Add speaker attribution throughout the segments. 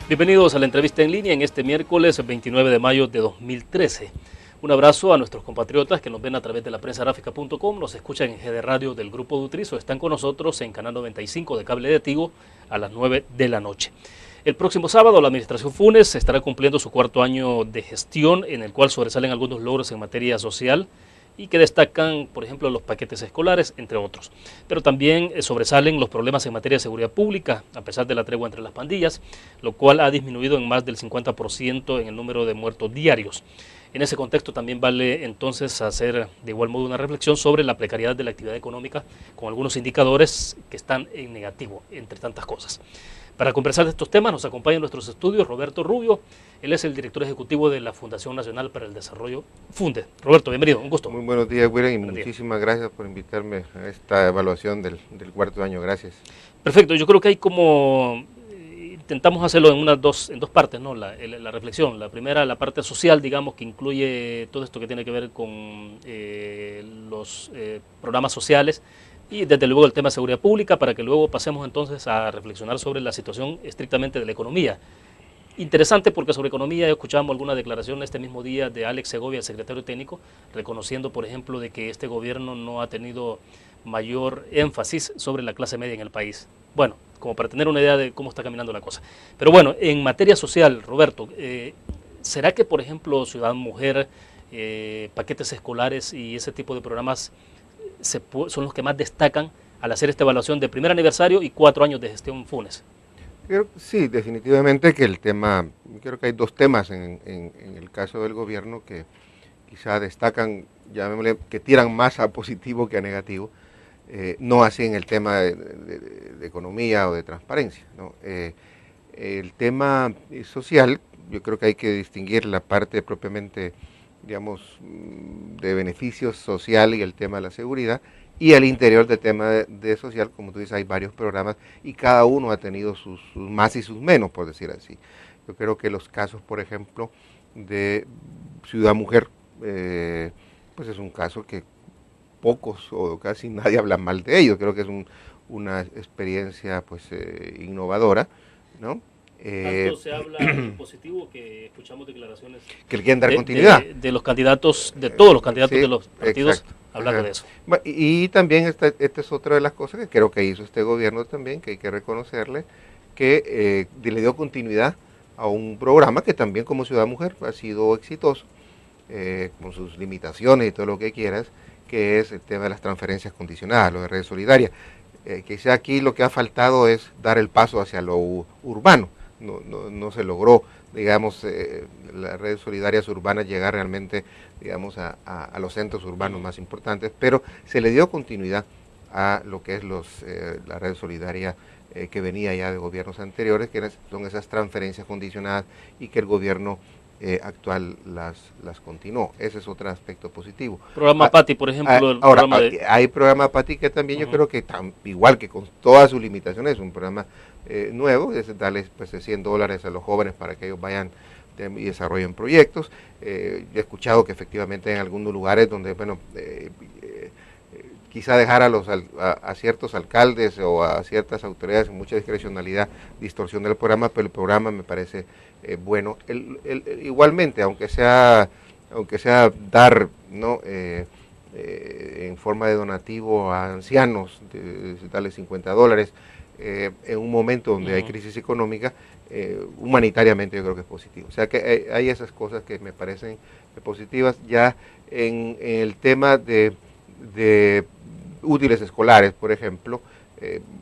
Speaker 1: Bienvenidos a la entrevista en línea en este miércoles 29 de mayo de 2013. Un abrazo a nuestros compatriotas que nos ven a través de la prensagráfica.com, nos escuchan en GD Radio del Grupo Dutriz o están con nosotros en Canal 95 de Cable de Tigo a las 9 de la noche. El próximo sábado la Administración Funes estará cumpliendo su cuarto año de gestión, en el cual sobresalen algunos logros en materia social y que destacan, por ejemplo, los paquetes escolares, entre otros. Pero también sobresalen los problemas en materia de seguridad pública, a pesar de la tregua entre las pandillas, lo cual ha disminuido en más del 50% en el número de muertos diarios. En ese contexto también vale entonces hacer de igual modo una reflexión sobre la precariedad de la actividad económica, con algunos indicadores que están en negativo, entre tantas cosas. Para conversar de estos temas nos acompaña en nuestros estudios Roberto Rubio. Él es el director ejecutivo de la Fundación Nacional para el Desarrollo, FUNDE. Roberto, bienvenido, un gusto.
Speaker 2: Muy buenos días, William, y muchísimas gracias por invitarme a esta evaluación del cuarto año. Gracias.
Speaker 1: Perfecto, yo creo que hay como, intentamos hacerlo en dos partes, ¿no? La reflexión. La primera, la parte social, digamos, que incluye todo esto que tiene que ver con los programas sociales, y desde luego el tema de seguridad pública, para que luego pasemos entonces a reflexionar sobre la situación estrictamente de la economía. Interesante porque sobre economía escuchamos alguna declaración este mismo día de Alex Segovia, el secretario técnico, reconociendo, por ejemplo, de que este gobierno no ha tenido mayor énfasis sobre la clase media en el país. Bueno, como para tener una idea de cómo está caminando la cosa. Pero bueno, en materia social, Roberto, ¿será que, por ejemplo, Ciudad Mujer, paquetes escolares y ese tipo de programas son los que más destacan al hacer esta evaluación de primer aniversario y 4 años de gestión Funes?
Speaker 2: Sí, definitivamente que el tema, creo que hay dos temas en el caso del gobierno que quizá destacan, llamémosle, que tiran más a positivo que a negativo, no así en el tema de economía o de transparencia, ¿no? El tema social, yo creo que hay que distinguir la parte propiamente, digamos, de beneficios social y el tema de la seguridad, y al interior del tema de social, como tú dices, hay varios programas y cada uno ha tenido sus más y sus menos, por decir así. Yo creo que los casos, por ejemplo, de Ciudad Mujer, pues es un caso que pocos o casi nadie habla mal de ellos. Creo que es una experiencia pues innovadora, ¿no?
Speaker 1: Tanto se habla en positivo que escuchamos declaraciones
Speaker 2: que le quieren dar continuidad
Speaker 1: de los candidatos, de todos los candidatos sí, de los partidos, exacto, hablando de eso.
Speaker 2: Y también esta es otra de las cosas que creo que hizo este gobierno también, que hay que reconocerle, que le dio continuidad a un programa que también como Ciudad Mujer ha sido exitoso, con sus limitaciones y todo lo que quieras, que es el tema de las transferencias condicionadas, lo de redes solidarias. Quizá aquí lo que ha faltado es dar el paso hacia lo urbano. No se logró, digamos, las redes solidarias urbanas llegar realmente, digamos, a los centros urbanos más importantes, pero se le dio continuidad a lo que es la red solidaria que venía ya de gobiernos anteriores, que son esas transferencias condicionadas y que el gobierno actual las continuó. Ese es otro aspecto positivo.
Speaker 1: Programa PATI, por ejemplo.
Speaker 2: Hay programa PATI que también yo creo que igual que con todas sus limitaciones, es un programa nuevo, es darles pues, $100 a los jóvenes para que ellos vayan y desarrollen proyectos. Yo he escuchado que efectivamente en algunos lugares donde, bueno, quizá dejar a ciertos alcaldes o a ciertas autoridades en mucha discrecionalidad, distorsión del programa, pero el programa me parece bueno. Igualmente, aunque sea dar, ¿no? En forma de donativo a ancianos, darles $50, en un momento donde hay crisis económica, humanitariamente yo creo que es positivo. O sea que hay esas cosas que me parecen positivas. Ya en el tema de útiles escolares, por ejemplo,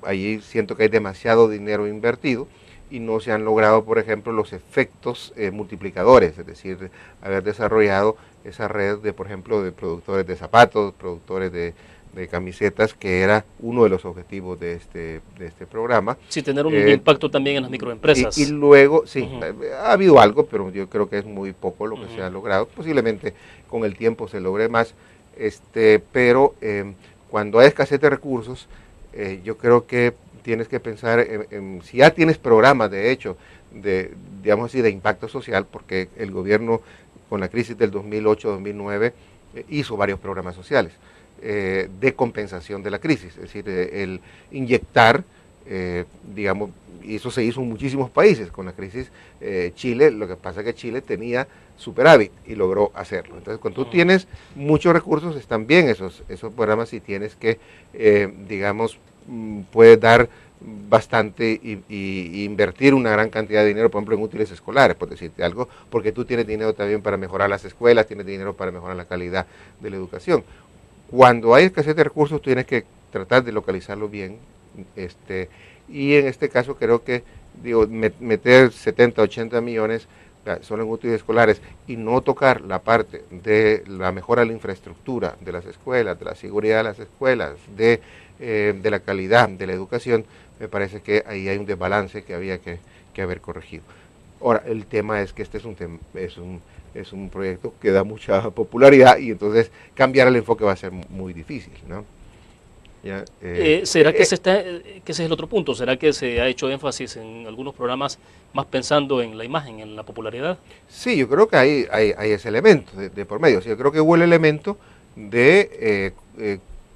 Speaker 2: allí siento que hay demasiado dinero invertido y no se han logrado, por ejemplo, los efectos multiplicadores, es decir, haber desarrollado esa red de, por ejemplo, de productores de zapatos, productores de camisetas, que era uno de los objetivos de este programa.
Speaker 1: Sí, tener un impacto también en las microempresas.
Speaker 2: Y luego, sí, ha habido algo, pero yo creo que es muy poco lo que se ha logrado. Posiblemente con el tiempo se logre más, pero cuando hay escasez de recursos, yo creo que tienes que pensar en si ya tienes programas, de hecho, digamos así, de impacto social, porque el gobierno con la crisis del 2008-2009 hizo varios programas sociales de compensación de la crisis, es decir, el inyectar digamos, y eso se hizo en muchísimos países. Con la crisis Chile, lo que pasa es que Chile tenía superávit y logró hacerlo. Entonces, cuando tú tienes muchos recursos, están bien esos programas y tienes que, digamos, puedes dar bastante y invertir una gran cantidad de dinero, por ejemplo, en útiles escolares, por decirte algo, porque tú tienes dinero también para mejorar las escuelas, tienes dinero para mejorar la calidad de la educación. Cuando hay escasez de recursos, tú tienes que tratar de localizarlo bien, y en este caso creo que, digo, meter 70, 80 millones solo en útiles escolares y no tocar la parte de la mejora de la infraestructura de las escuelas, de la seguridad de las escuelas, de la calidad de la educación, me parece que ahí hay un desbalance que había que haber corregido. Ahora, el tema es que este es un proyecto que da mucha popularidad y entonces cambiar el enfoque va a ser muy difícil, ¿no?
Speaker 1: Ya, ¿será que que ese es el otro punto? ¿Será que se ha hecho énfasis en algunos programas más pensando en la imagen, en la popularidad?
Speaker 2: Sí, yo creo que hay ese elemento de por medio. Sí, yo creo que hubo el elemento de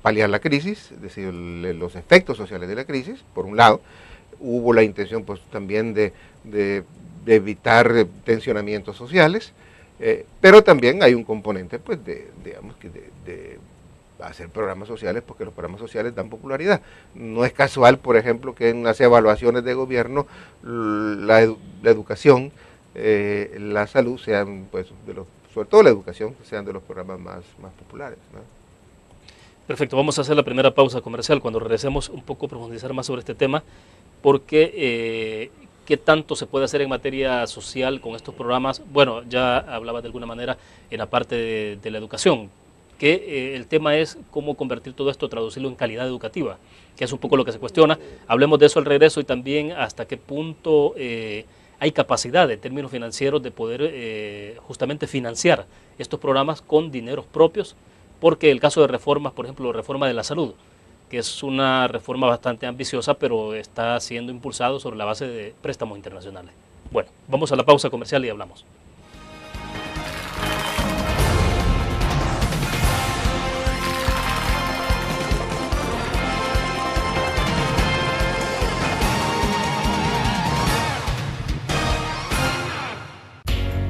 Speaker 2: paliar la crisis, es decir, los efectos sociales de la crisis, por un lado. Hubo la intención pues también de evitar tensionamientos sociales, pero también hay un componente pues digamos que de hacer programas sociales, porque los programas sociales dan popularidad. No es casual, por ejemplo, que en las evaluaciones de gobierno la educación, la salud sean, pues, sobre todo la educación, sean de los programas más populares, ¿no?
Speaker 1: Perfecto, vamos a hacer la primera pausa comercial. Cuando regresemos un poco profundizar más sobre este tema, porque ¿qué tanto se puede hacer en materia social con estos programas? Bueno, ya hablaba de alguna manera en la parte de la educación, que el tema es cómo convertir todo esto, traducirlo en calidad educativa, que es un poco lo que se cuestiona. Hablemos de eso al regreso y también hasta qué punto hay capacidad en términos financieros de poder justamente financiar estos programas con dineros propios, porque el caso de reformas, por ejemplo, reforma de la salud, que es una reforma bastante ambiciosa, pero está siendo impulsado sobre la base de préstamos internacionales. Bueno, vamos a la pausa comercial y hablamos.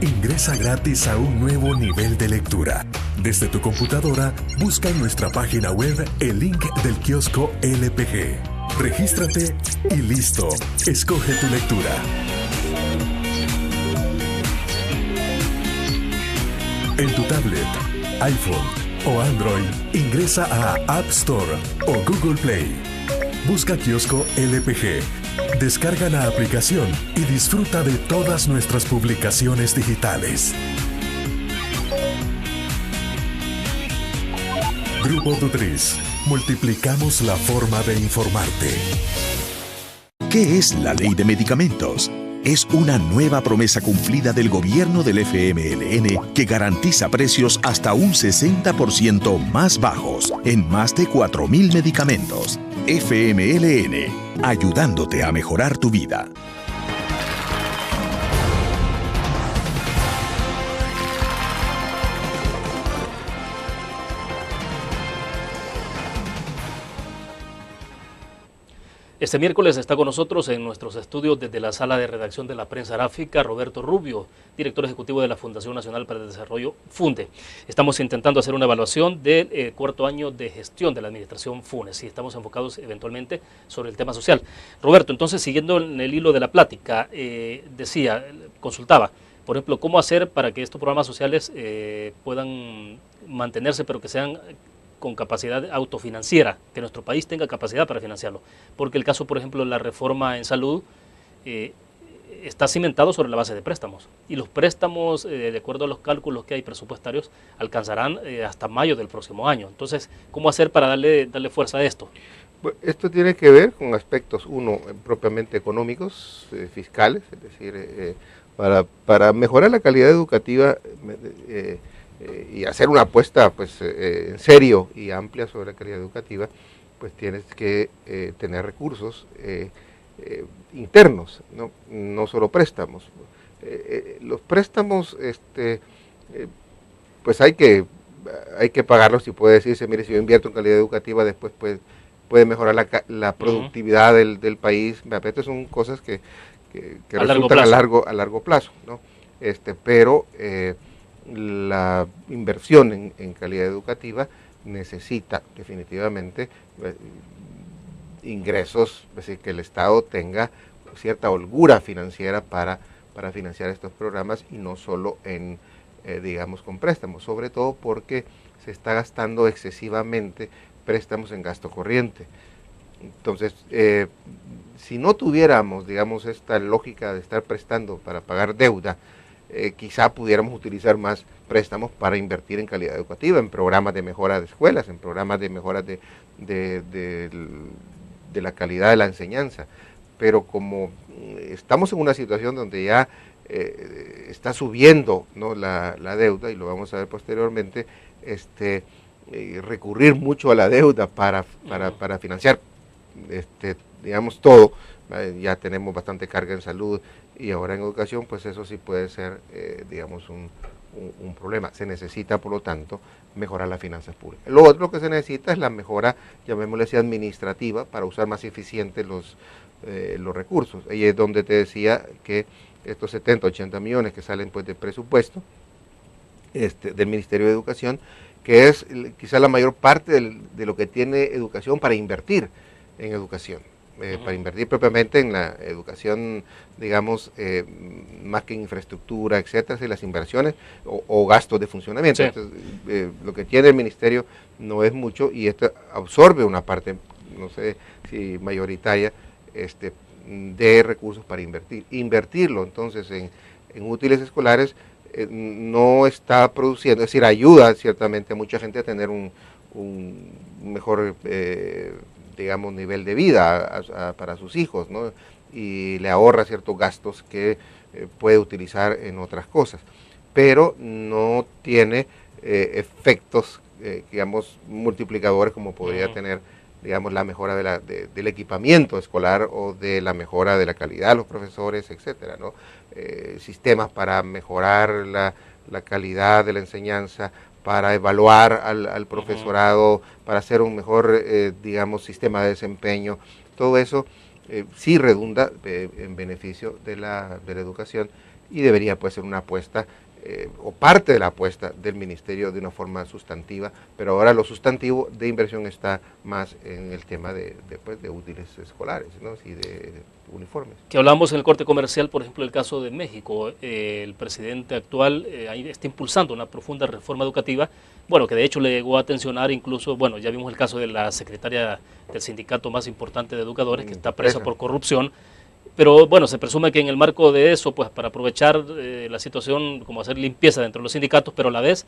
Speaker 3: Ingresa gratis a un nuevo nivel de lectura. Desde tu computadora, busca en nuestra página web el link del kiosco LPG. Regístrate y listo. Escoge tu lectura. En tu tablet, iPhone o Android, ingresa a App Store o Google Play. Busca kiosco LPG. Descarga la aplicación y disfruta de todas nuestras publicaciones digitales. Grupo Dutriz. Multiplicamos la forma de informarte.
Speaker 4: ¿Qué es la Ley de Medicamentos? Es una nueva promesa cumplida del gobierno del FMLN que garantiza precios hasta un 60% más bajos en más de 4.000 medicamentos. FMLN, ayudándote a mejorar tu vida.
Speaker 1: Este miércoles está con nosotros en nuestros estudios desde la sala de redacción de la prensa gráfica Roberto Rubio, director ejecutivo de la Fundación Nacional para el Desarrollo, FUNDE. Estamos intentando hacer una evaluación del cuarto año de gestión de la administración FUNES y estamos enfocados eventualmente sobre el tema social. Roberto, entonces, siguiendo en el hilo de la plática, consultaba, por ejemplo, cómo hacer para que estos programas sociales puedan mantenerse, pero que sean con capacidad autofinanciera, que nuestro país tenga capacidad para financiarlo. Porque el caso, por ejemplo, de la reforma en salud está cimentado sobre la base de préstamos. Y los préstamos, de acuerdo a los cálculos que hay presupuestarios, alcanzarán hasta mayo del próximo año. Entonces, ¿cómo hacer para darle fuerza a esto?
Speaker 2: Esto tiene que ver con aspectos, uno, propiamente económicos, fiscales, es decir, para mejorar la calidad educativa y hacer una apuesta pues en serio y amplia sobre la calidad educativa, pues tienes que tener recursos internos, no solo préstamos. Los préstamos, pues hay que pagarlos y puede decirse, mire, si yo invierto en calidad educativa, después pues puede mejorar la productividad del país. Estas son cosas que resultan a largo plazo, ¿no? Pero la inversión en calidad educativa necesita definitivamente ingresos, es decir, que el Estado tenga cierta holgura financiera para financiar estos programas y no solo digamos, con préstamos, sobre todo porque se está gastando excesivamente préstamos en gasto corriente. Entonces, si no tuviéramos, digamos, esta lógica de estar prestando para pagar deuda, quizá pudiéramos utilizar más préstamos para invertir en calidad educativa, en programas de mejora de escuelas, en programas de mejora de la calidad de la enseñanza. Pero como estamos en una situación donde ya está subiendo, ¿no?, la deuda, y lo vamos a ver posteriormente, recurrir mucho a la deuda para financiar, digamos, todo. Ya tenemos bastante carga en salud y ahora en educación, pues eso sí puede ser, digamos, un problema. Se necesita, por lo tanto, mejorar las finanzas públicas. Lo otro que se necesita es la mejora, llamémosle así, administrativa, para usar más eficientes los recursos. Ahí es donde te decía que estos 70, 80 millones que salen pues del presupuesto del Ministerio de Educación, que es quizá la mayor parte de lo que tiene educación para invertir en educación. Para invertir propiamente en la educación, digamos, más que en infraestructura, etcétera, y las inversiones o gastos de funcionamiento. Sí. Entonces, lo que tiene el ministerio no es mucho y esto absorbe una parte, no sé si mayoritaria, de recursos para invertir. Invertirlo entonces en útiles escolares no está produciendo, es decir, ayuda ciertamente a mucha gente a tener un mejor digamos, nivel de vida para sus hijos, ¿no? Y le ahorra ciertos gastos que puede utilizar en otras cosas, pero no tiene efectos, digamos, multiplicadores como podría tener, digamos, la mejora del equipamiento escolar o de la mejora de la calidad de los profesores, etcétera, ¿no? Sistemas para mejorar la calidad de la enseñanza, para evaluar al profesorado, para hacer un mejor, digamos, sistema de desempeño. Todo eso sí redunda en beneficio de la educación y debería pues ser una apuesta o parte de la apuesta del ministerio de una forma sustantiva, pero ahora lo sustantivo de inversión está más en el tema de útiles escolares, ¿no? Y de uniformes.
Speaker 1: Que hablamos en el corte comercial, por ejemplo, el caso de México. El presidente actual ahí está impulsando una profunda reforma educativa, bueno, que de hecho le llegó a tensionar incluso, bueno, ya vimos el caso de la secretaria del sindicato más importante de educadores que está presa por corrupción. Pero bueno, se presume que en el marco de eso, pues para aprovechar la situación, como hacer limpieza dentro de los sindicatos, pero a la vez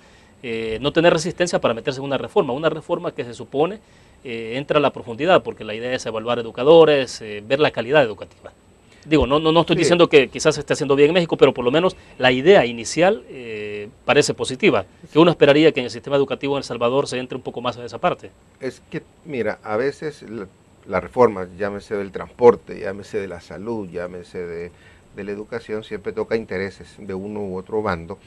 Speaker 1: no tener resistencia para meterse en una reforma que se supone entra a la profundidad, porque la idea es evaluar educadores, ver la calidad educativa. Digo, no estoy diciendo que quizás se esté haciendo bien en México, pero por lo menos la idea inicial parece positiva, que uno esperaría que en el sistema educativo en El Salvador se entre un poco más a esa parte.
Speaker 2: Es que, mira, a veces la reforma, llámese del transporte, llámese de la salud, llámese de la educación, siempre toca intereses de uno u otro bando,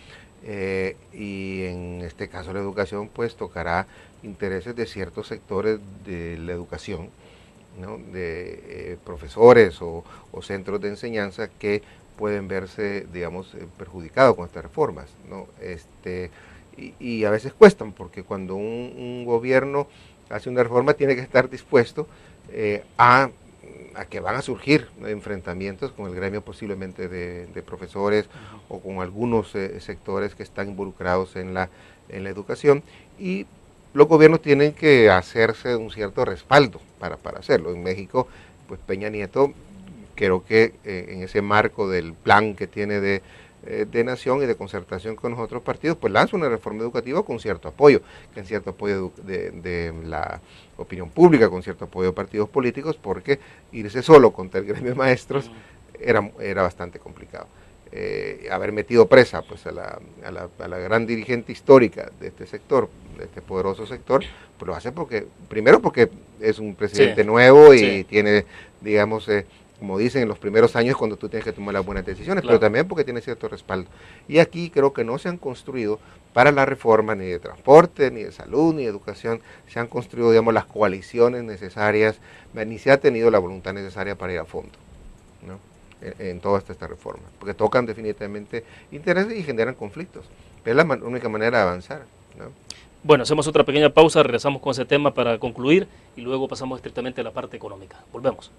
Speaker 2: y en este caso la educación pues tocará intereses de ciertos sectores de la educación, ¿no? De profesores o centros de enseñanza que pueden verse, digamos, perjudicados con estas reformas, ¿no? Y a veces cuestan, porque cuando un gobierno hace una reforma tiene que estar dispuesto a que van a surgir enfrentamientos con el gremio posiblemente de profesores o con algunos sectores que están involucrados en la educación, y los gobiernos tienen que hacerse un cierto respaldo para hacerlo. En México, pues Peña Nieto, creo que en ese marco del plan que tiene de nación y de concertación con los otros partidos, pues lanza una reforma educativa con cierto apoyo, con cierto apoyo de la opinión pública, con cierto apoyo de partidos políticos, porque irse solo contra el gremio de maestros era bastante complicado. Haber metido presa pues a la gran dirigente histórica de este sector, de este poderoso sector, pues lo hace primero porque es un presidente nuevo y tiene, digamos, como dicen, en los primeros años cuando tú tienes que tomar las buenas decisiones, pero también porque tiene cierto respaldo. Y aquí creo que no se han construido para la reforma, ni de transporte, ni de salud, ni de educación, se han construido, digamos, las coaliciones necesarias, ni se ha tenido la voluntad necesaria para ir a fondo, ¿no? En toda esta reforma, porque tocan definitivamente intereses y generan conflictos. Es la única manera de avanzar, ¿no?
Speaker 1: Bueno, hacemos otra pequeña pausa, regresamos con ese tema para concluir y luego pasamos estrictamente a la parte económica. Volvemos.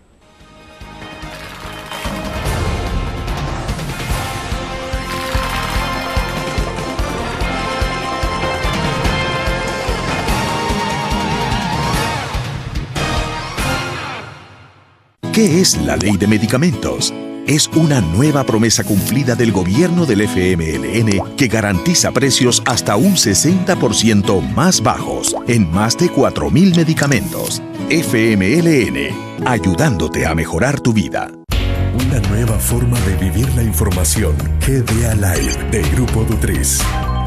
Speaker 4: ¿Qué es la Ley de Medicamentos? Es una nueva promesa cumplida del gobierno del FMLN que garantiza precios hasta un 60% más bajos en más de 4.000 medicamentos. FMLN, ayudándote a mejorar tu vida.
Speaker 3: Una nueva forma de vivir la información. GDA Live de Grupo Dutriz.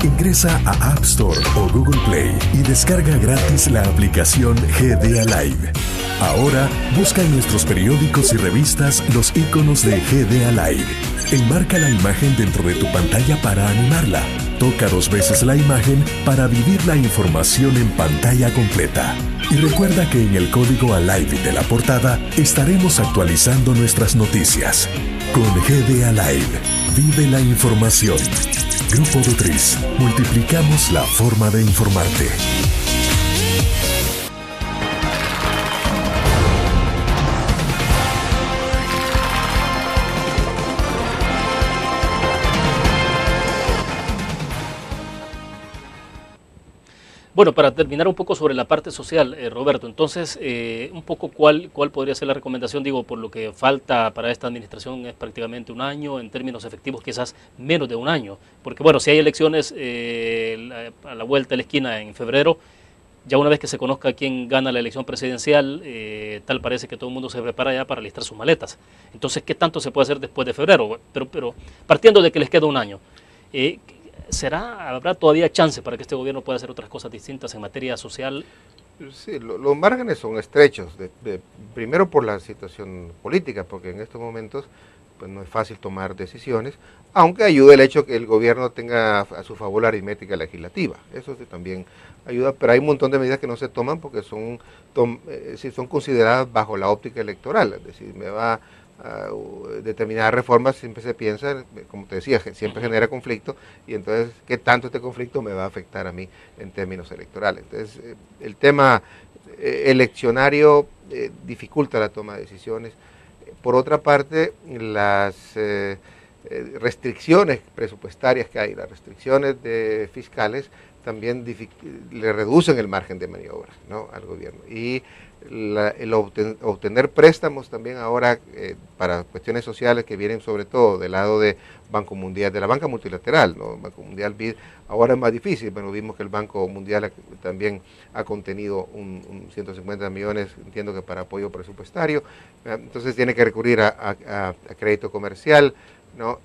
Speaker 3: Ingresa a App Store o Google Play y descarga gratis la aplicación GDA Live. Ahora, busca en nuestros periódicos y revistas los iconos de GDA Live. Enmarca la imagen dentro de tu pantalla para animarla. Toca 2 veces la imagen para vivir la información en pantalla completa. Y recuerda que en el código ALIVE de la portada estaremos actualizando nuestras noticias. Con GDA Live, vive la información. Grupo Dutriz, multiplicamos la forma de informarte.
Speaker 1: Bueno, para terminar un poco sobre la parte social, Roberto, entonces, un poco cuál podría ser la recomendación, digo, por lo que falta para esta administración es prácticamente un año, en términos efectivos quizás menos de un año, porque bueno, si hay elecciones a la vuelta de la esquina en febrero, ya una vez que se conozca quién gana la elección presidencial, tal parece que todo el mundo se prepara ya para listar sus maletas. Entonces, ¿qué tanto se puede hacer después de febrero? Pero partiendo de que les queda un año, ¿habrá todavía chance para que este gobierno pueda hacer otras cosas distintas en materia social?
Speaker 2: Sí, los márgenes son estrechos, primero por la situación política, porque en estos momentos pues no es fácil tomar decisiones, aunque ayuda el hecho que el gobierno tenga a su favor la aritmética legislativa, eso sí también ayuda, pero hay un montón de medidas que no se toman porque son consideradas bajo la óptica electoral, es decir, determinadas reformas siempre se piensa, como te decía, siempre genera conflicto, y entonces, ¿qué tanto este conflicto me va a afectar a mí en términos electorales? Entonces, el tema eleccionario dificulta la toma de decisiones. Por otra parte, las restricciones presupuestarias que hay, las restricciones fiscales, también le reducen el margen de maniobra, ¿no?, al gobierno. Y el obtener préstamos también ahora para cuestiones sociales que vienen sobre todo del lado de Banco Mundial, de la banca multilateral, ¿no? Banco Mundial BID, ahora es más difícil, pero vimos que el Banco Mundial también ha contenido un 150 millones, entiendo que para apoyo presupuestario, entonces tiene que recurrir a crédito comercial, ¿no?,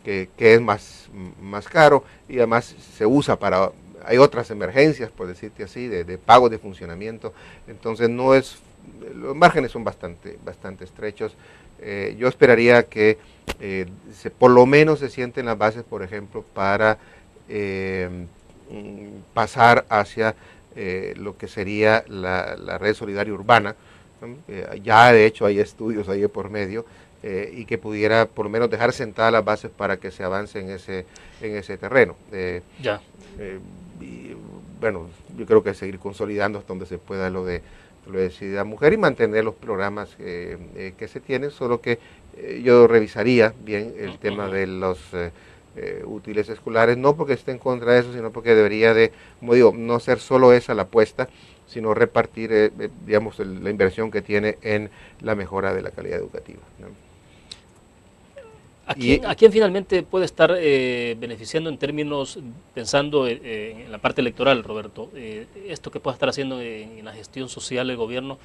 Speaker 2: que es más caro, y además se usa para... Hay otras emergencias, por decirte así, de pagos de funcionamiento, entonces los márgenes son bastante estrechos. Yo esperaría que por lo menos se sienten las bases, por ejemplo, para pasar hacia lo que sería la red solidaria urbana, ¿no? Ya de hecho hay estudios ahí por medio, y que pudiera por lo menos dejar sentadas las bases para que se avance en ese terreno. Y bueno, yo creo que seguir consolidando hasta donde se pueda lo de Ciudad Mujer y mantener los programas que se tienen, solo que yo revisaría bien el tema de los útiles escolares, no porque esté en contra de eso, sino porque debería de, como digo, no ser solo esa la apuesta, sino repartir, digamos, la inversión que tiene en la mejora de la calidad educativa, ¿no?
Speaker 1: ¿A quién finalmente puede estar beneficiando en términos, pensando en la parte electoral, Roberto? Esto que pueda estar haciendo en la gestión social del gobierno,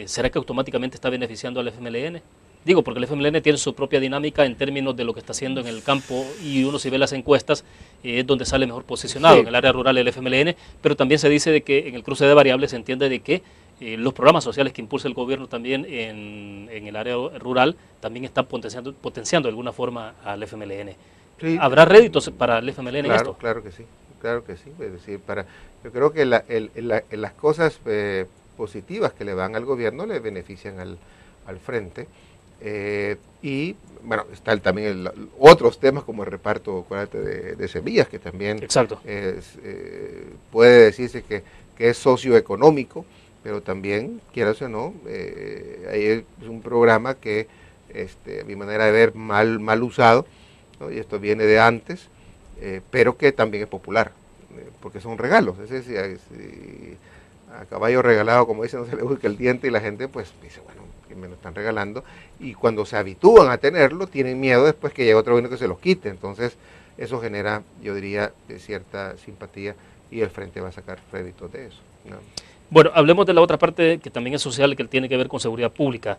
Speaker 1: ¿será que automáticamente está beneficiando al FMLN? Digo, porque el FMLN tiene su propia dinámica en términos de lo que está haciendo en el campo, y uno si ve las encuestas es donde sale mejor posicionado, sí, en el área rural del FMLN, pero también se dice de que en el cruce de variables se entiende de que los programas sociales que impulsa el gobierno también en el área rural también están potenciando de alguna forma al FMLN.
Speaker 2: Sí.
Speaker 1: ¿Habrá réditos para el FMLN en
Speaker 2: Claro,
Speaker 1: esto?
Speaker 2: claro que sí, claro que sí. Es decir, yo creo que las cosas positivas que le van al gobierno le benefician al frente. Y bueno, están también otros temas como el reparto, acuérdate, de semillas, que también
Speaker 1: Exacto.
Speaker 2: puede decirse que es socioeconómico, pero también, quieras o no, ahí es un programa que, a mi manera de ver, mal usado, ¿no? Y esto viene de antes, pero que también es popular, porque son regalos. Es decir, a caballo regalado, como dicen, no se le busca el diente, y la gente pues dice, bueno, que me lo están regalando, y cuando se habitúan a tenerlo, tienen miedo después que llegue otro gobierno que se los quite. Entonces, eso genera, yo diría, cierta simpatía, y el frente va a sacar réditos de eso, ¿no?
Speaker 1: Bueno, hablemos de la otra parte que también es social, que tiene que ver con seguridad pública.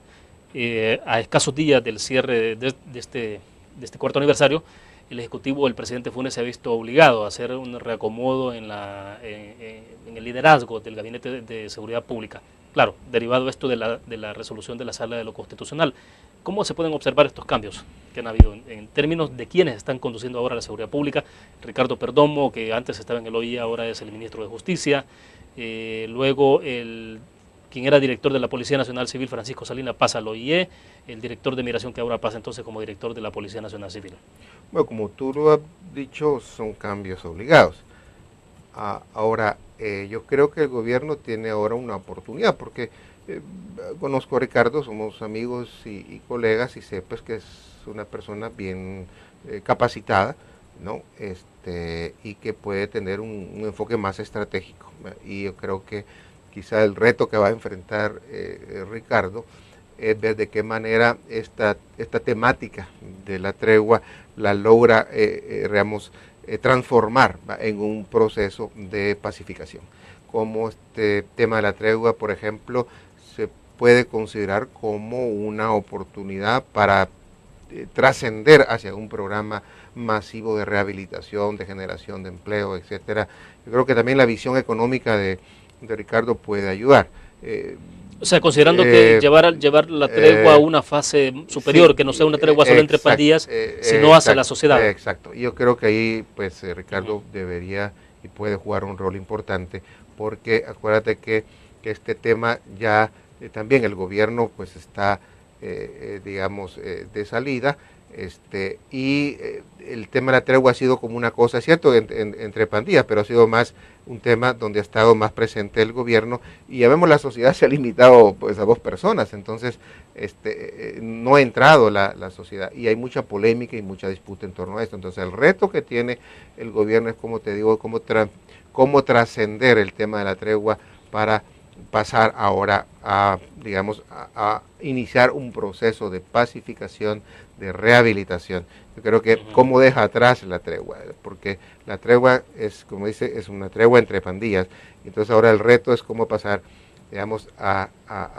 Speaker 1: A escasos días del cierre de este cuarto aniversario, el Ejecutivo, el presidente Funes, se ha visto obligado a hacer un reacomodo en el liderazgo del Gabinete de Seguridad Pública. Claro, derivado esto de la resolución de la Sala de lo Constitucional. ¿Cómo se pueden observar estos cambios que han habido en términos de quiénes están conduciendo ahora la seguridad pública? Ricardo Perdomo, que antes estaba en el OIE, ahora es el ministro de Justicia. Luego quien era director de la Policía Nacional Civil, Francisco Salinas, pasa al OIE, el director de Migración, que ahora pasa entonces como director de la Policía Nacional Civil.
Speaker 2: Bueno, como tú lo has dicho, son cambios obligados. Ahora, yo creo que el gobierno tiene ahora una oportunidad, porque conozco a Ricardo, somos amigos y colegas, y sé pues que es una persona bien capacitada, ¿no? Y que puede tener un enfoque más estratégico. Y yo creo que quizá el reto que va a enfrentar Ricardo es ver de qué manera esta temática de la tregua la logra, transformar en un proceso de pacificación. Como este tema de la tregua, por ejemplo, se puede considerar como una oportunidad para trascender hacia un programa masivo de rehabilitación, de generación de empleo, etcétera. Yo creo que también la visión económica de Ricardo puede ayudar.
Speaker 1: O sea, considerando que llevar la tregua a una fase superior, sí, que no sea una tregua solo entre pandillas, sino hacia la sociedad.
Speaker 2: Exacto. Yo creo que ahí pues Ricardo debería y puede jugar un rol importante, porque acuérdate que este tema ya también el gobierno pues está, digamos, de salida, y el tema de la tregua ha sido como una cosa, cierto, entre pandillas, pero ha sido más un tema donde ha estado más presente el gobierno, y ya vemos la sociedad se ha limitado pues a 2 personas, entonces no ha entrado la sociedad, y hay mucha polémica y mucha disputa en torno a esto. Entonces el reto que tiene el gobierno es, como te digo, cómo trascender el tema de la tregua para pasar ahora a, digamos, a iniciar un proceso de pacificación, de rehabilitación. Yo creo que cómo deja atrás la tregua, porque la tregua es, como dice, es una tregua entre pandillas. Entonces ahora el reto es cómo pasar, digamos, a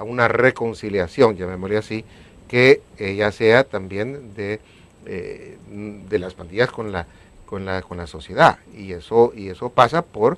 Speaker 2: una reconciliación, llamémosle así, que ya sea también de las pandillas con la sociedad. Y eso pasa por,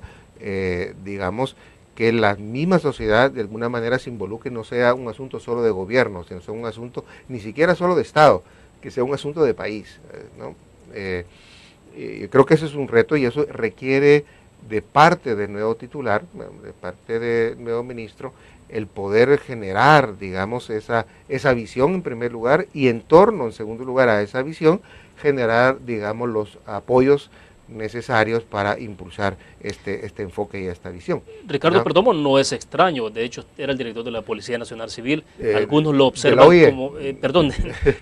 Speaker 2: digamos, que la misma sociedad de alguna manera se involucre, no sea un asunto solo de gobierno, sino sea un asunto ni siquiera solo de Estado, que sea un asunto de país, ¿no? Yo creo que ese es un reto, y eso requiere de parte del nuevo titular, de parte del nuevo ministro, el poder generar, digamos, esa visión en primer lugar, y en torno, en segundo lugar, a esa visión, generar, digamos, los apoyos necesarios para impulsar este enfoque y esta visión.
Speaker 1: Ricardo Perdomo no es extraño, de hecho era el director de la Policía Nacional Civil, algunos lo observan como, perdón,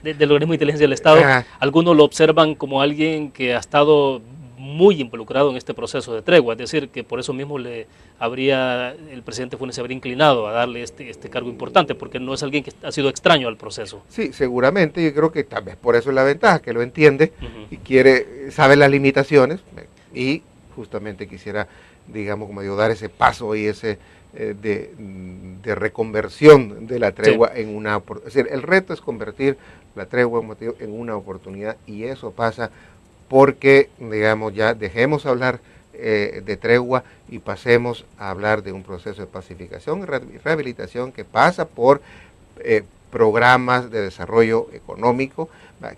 Speaker 1: del organismo de inteligencia del Estado, algunos lo observan como alguien que ha estado muy involucrado en este proceso de tregua, es decir, que por eso mismo el presidente Funes se habría inclinado a darle este cargo importante, porque no es alguien que ha sido extraño al proceso.
Speaker 2: Sí, seguramente, yo creo que tal vez por eso es la ventaja, que lo entiende y sabe las limitaciones, y justamente quisiera, digamos, como digo, dar ese paso y ese de reconversión de la tregua en una oportunidad. Es decir, el reto es convertir la tregua en una oportunidad, y eso pasa porque, digamos, ya dejemos hablar de tregua y pasemos a hablar de un proceso de pacificación y rehabilitación que pasa por programas de desarrollo económico,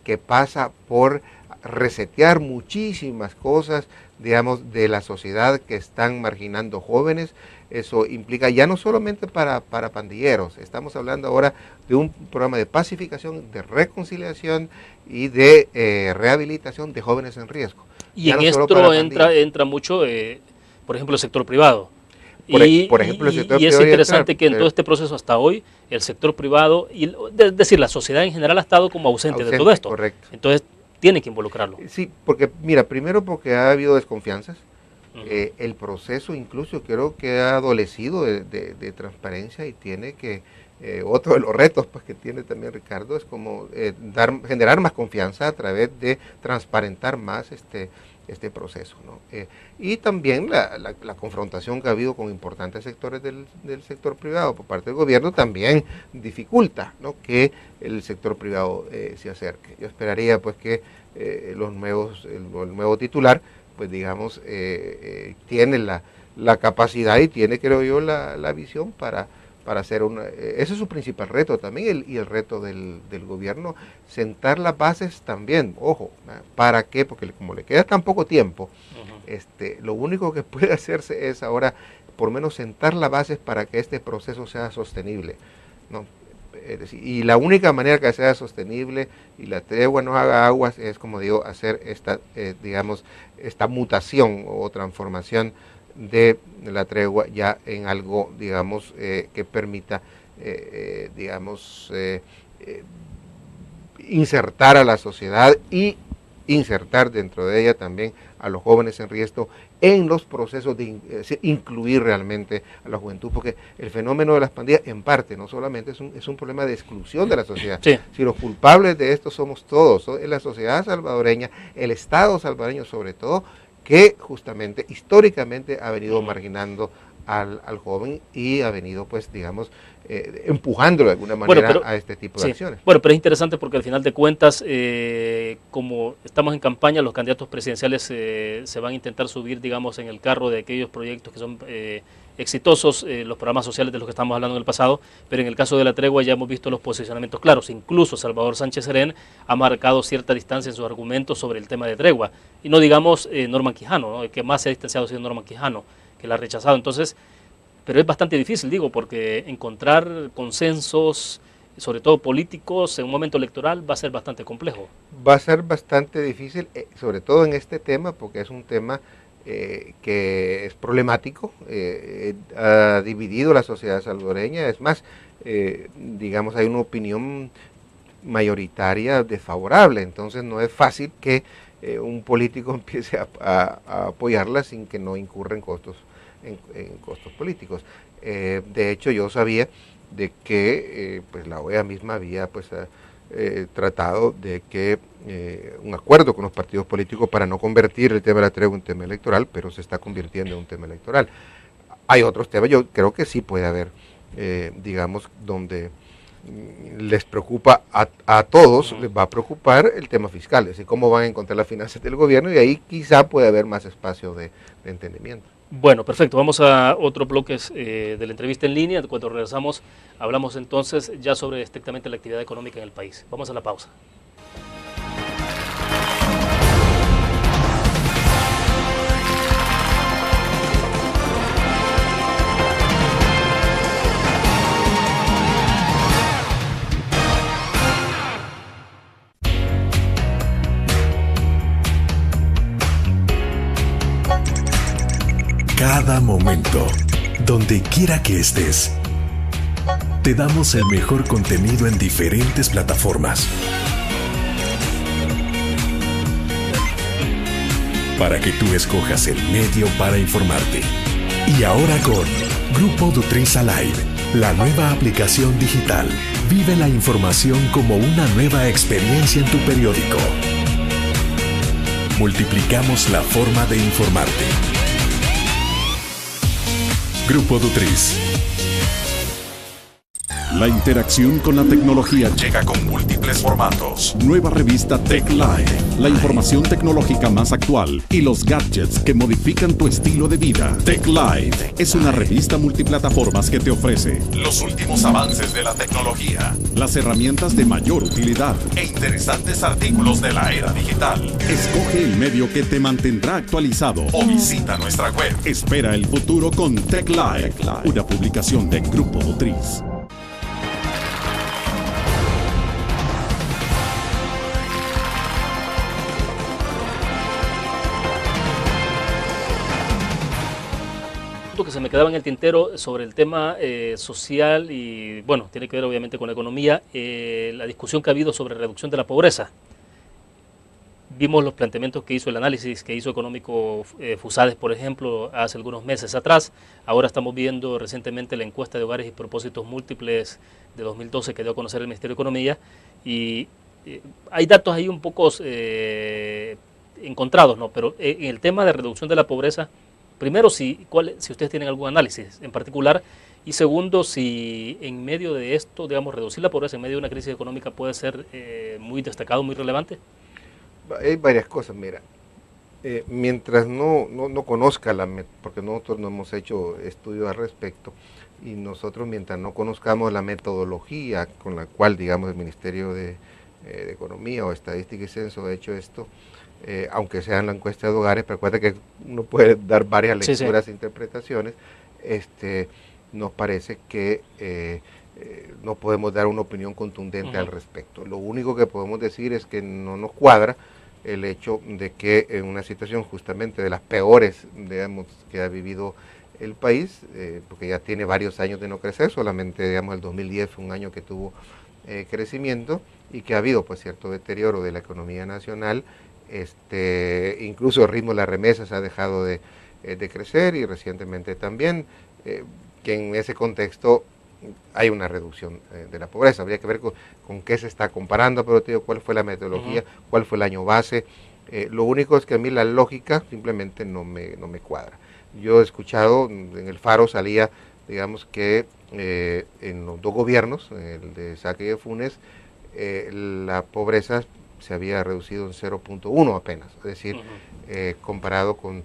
Speaker 2: que pasa por resetear muchísimas cosas, digamos, de la sociedad que están marginando jóvenes. Eso implica ya no solamente para pandilleros, estamos hablando ahora de un programa de pacificación, de reconciliación y de rehabilitación de jóvenes en riesgo.
Speaker 1: Y en esto entra mucho, por ejemplo, el sector privado.
Speaker 2: Por ejemplo, el sector
Speaker 1: privado. Y es interesante que en todo este proceso hasta hoy, el sector privado, es decir, la sociedad en general ha estado como ausente de todo esto.
Speaker 2: Correcto.
Speaker 1: Entonces, tiene que involucrarlo.
Speaker 2: Sí, porque, mira, primero porque ha habido desconfianzas. El proceso incluso creo que ha adolecido de transparencia y tiene que, otro de los retos pues, que tiene también Ricardo es como generar más confianza a través de transparentar más este proceso, ¿no? Y también la confrontación que ha habido con importantes sectores del sector privado por parte del gobierno también dificulta, ¿no?, que el sector privado se acerque. Yo esperaría pues que el nuevo titular pues digamos, tiene la capacidad y tiene, creo yo, la visión para hacer ese es su principal reto también, y el reto del gobierno, sentar las bases también, ojo, ¿para qué? Porque como le queda tan poco tiempo, lo único que puede hacerse es ahora, por lo menos, sentar las bases para que este proceso sea sostenible, ¿no? Y la única manera que sea sostenible y la tregua no haga aguas es, como digo, hacer esta mutación o transformación de la tregua ya en algo, digamos, que permita, insertar a la sociedad y insertar dentro de ella también a los jóvenes en riesgo en los procesos de incluir realmente a la juventud, porque el fenómeno de las pandillas en parte no solamente es un problema de exclusión de la sociedad,
Speaker 1: sí.
Speaker 2: Si los culpables de esto somos todos, es la sociedad salvadoreña, el Estado salvadoreño sobre todo, que justamente históricamente ha venido marginando al joven y ha venido, pues digamos, empujándolo de alguna manera a este tipo de acciones.
Speaker 1: Bueno, pero es interesante porque al final de cuentas, como estamos en campaña, los candidatos presidenciales se van a intentar subir, digamos, en el carro de aquellos proyectos que son exitosos, los programas sociales de los que estamos hablando en el pasado, pero en el caso de la tregua ya hemos visto los posicionamientos claros. Incluso Salvador Sánchez Serén ha marcado cierta distancia en sus argumentos sobre el tema de tregua. Y no digamos Norman Quijano, ¿no? El que más se ha distanciado ha sido Norman Quijano, que la ha rechazado. Entonces, pero es bastante difícil, digo, porque encontrar consensos, sobre todo políticos, en un momento electoral va a ser bastante complejo.
Speaker 2: Va a ser bastante difícil, sobre todo en este tema, porque es un tema que es problemático, ha dividido la sociedad salvadoreña. Es más, digamos, hay una opinión mayoritaria desfavorable, entonces no es fácil que un político empiece a apoyarla sin que no incurra en costos políticos. De hecho, yo sabía de que pues la OEA misma había pues tratado de que un acuerdo con los partidos políticos para no convertir el tema de la tregua en un tema electoral, pero se está convirtiendo en un tema electoral. Hay otros temas, yo creo que sí puede haber, digamos, donde les preocupa a todos, les va a preocupar el tema fiscal, es decir, cómo van a encontrar las finanzas del gobierno, y ahí quizá puede haber más espacio de entendimiento.
Speaker 1: Bueno, perfecto. Vamos a otro bloque de la entrevista en línea. Cuando regresamos, hablamos entonces ya sobre estrictamente la actividad económica en el país. Vamos a la pausa.
Speaker 3: Cada momento, donde quiera que estés, te damos el mejor contenido en diferentes plataformas para que tú escojas el medio para informarte. Y ahora con Grupo Dutriza Live, la nueva aplicación digital. Vive la información como una nueva experiencia en tu periódico. Multiplicamos la forma de informarte. Grupo Dutriz. La interacción con la tecnología llega con múltiples formatos. Nueva revista Tech Live, la información tecnológica más actual y los gadgets que modifican tu estilo de vida. Tech Live es una revista multiplataformas que te ofrece los últimos avances de la tecnología, las herramientas de mayor utilidad e interesantes artículos de la era digital. Escoge el medio que te mantendrá actualizado o visita nuestra web. Espera el futuro con Tech Live, una publicación de Grupo Dutriz.
Speaker 1: Que se me quedaba en el tintero sobre el tema social y, bueno, tiene que ver obviamente con la economía, la discusión que ha habido sobre reducción de la pobreza. Vimos los planteamientos que hizo, el análisis que hizo económico Fusades, por ejemplo, hace algunos meses atrás. Ahora estamos viendo recientemente la encuesta de hogares y propósitos múltiples de 2012 que dio a conocer el Ministerio de Economía, y hay datos ahí un poco encontrados, ¿no? Pero en el tema de reducción de la pobreza, primero, si ustedes tienen algún análisis en particular, y segundo, si en medio de esto, digamos, reducir la pobreza en medio de una crisis económica puede ser muy destacado, muy relevante.
Speaker 2: Hay varias cosas, mira. Mientras no conozca porque nosotros no hemos hecho estudios al respecto, y nosotros mientras no conozcamos la metodología con la cual, digamos, el Ministerio de Economía o Estadística y Censo ha hecho esto, aunque sea en la encuesta de hogares, pero recuerda que uno puede dar varias lecturas e interpretaciones, nos parece que no podemos dar una opinión contundente al respecto. Lo único que podemos decir es que no nos cuadra el hecho de que en una situación justamente de las peores, digamos, que ha vivido el país, porque ya tiene varios años de no crecer, solamente, digamos, el 2010 fue un año que tuvo crecimiento, y que ha habido, pues, cierto deterioro de la economía nacional. Incluso el ritmo de las remesas ha dejado de crecer, y recientemente también, que en ese contexto hay una reducción de la pobreza. Habría que ver con qué se está comparando, pero te digo, cuál fue la metodología, cuál fue el año base. Lo único es que a mí la lógica simplemente no me cuadra. Yo he escuchado, en el Faro salía, digamos, que en los dos gobiernos, el de Saque y de Funes, la pobreza se había reducido en 0.1 apenas, es decir, comparado con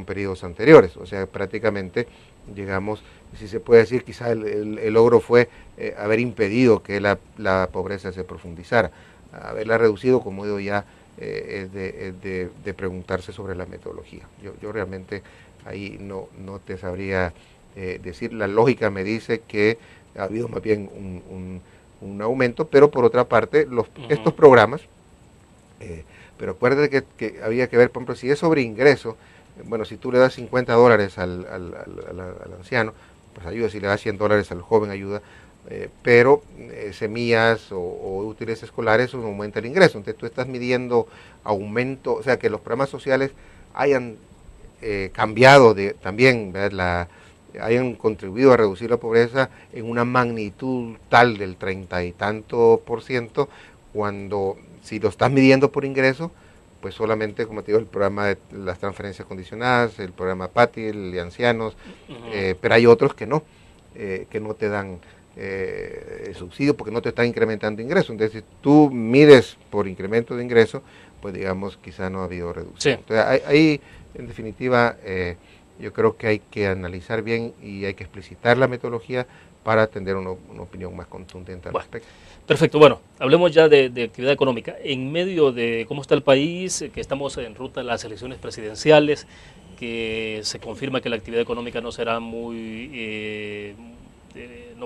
Speaker 2: periodos anteriores. O sea, prácticamente, digamos, si se puede decir, quizá el logro fue haber impedido que la pobreza se profundizara. Haberla reducido, como digo, ya es de preguntarse sobre la metodología. Yo realmente ahí no te sabría decir. La lógica me dice que ha habido más bien un aumento, pero por otra parte, estos programas, pero acuérdate que había que ver, por ejemplo, si es sobre ingreso, bueno, si tú le das $50 al anciano, pues ayuda. Si le das $100 al joven, ayuda. Pero semillas o útiles escolares, eso aumenta el ingreso. Entonces tú estás midiendo aumento, o sea, que los programas sociales hayan cambiado también, ¿verdad? Hayan contribuido a reducir la pobreza en una magnitud tal del 30 y tanto %, cuando si lo estás midiendo por ingreso, pues solamente, como te digo, el programa de las transferencias condicionadas, el programa PATI, el de ancianos, pero hay otros que no te dan subsidio porque no te están incrementando ingresos. Entonces, si tú mides por incremento de ingreso, pues digamos, quizá no ha habido reducción. Sí. Entonces, ahí, en definitiva, yo creo que hay que analizar bien y hay que explicitar la metodología para tener una opinión más contundente al respecto.
Speaker 1: Perfecto, bueno, hablemos ya de actividad económica. En medio de cómo está el país, que estamos en ruta de las elecciones presidenciales, que se confirma que la actividad económica no será no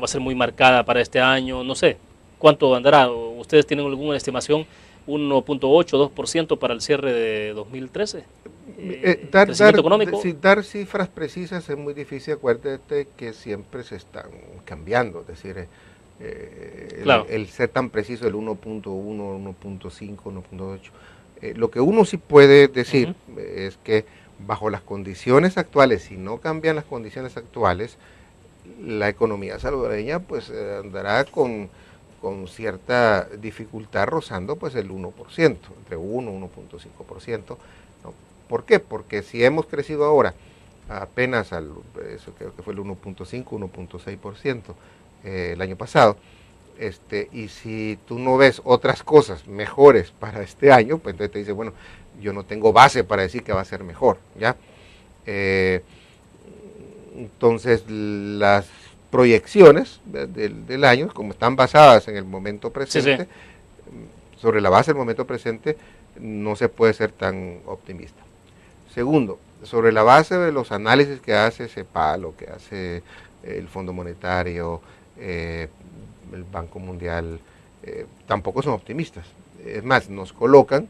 Speaker 1: va a ser muy marcada para este año, no sé, ¿cuánto andará? ¿Ustedes tienen alguna estimación? ¿1.8, 2% para el cierre de 2013? ¿Crecimiento económico?
Speaker 2: Dar cifras precisas es muy difícil. Acuérdate que siempre se están cambiando, es decir, claro, el ser tan preciso, el 1.1, 1.5, 1.8. Lo que uno sí puede decir es que bajo las condiciones actuales, si no cambian las condiciones actuales, la economía salvadoreña pues andará con cierta dificultad, rozando pues el 1%, entre 1 y 1.5%. ¿no? ¿Por qué? Porque si hemos crecido ahora apenas eso creo que fue el 1.5, 1.6%, el año pasado. Y si tú no ves otras cosas mejores para este año, pues entonces te dice, bueno, yo no tengo base para decir que va a ser mejor, ¿ya? Entonces, las proyecciones del año, como están basadas en el momento presente, sobre la base del momento presente, no se puede ser tan optimista. Segundo, sobre la base de los análisis que hace CEPAL o que hace el Fondo Monetario, el Banco Mundial, tampoco son optimistas. Es más, nos colocan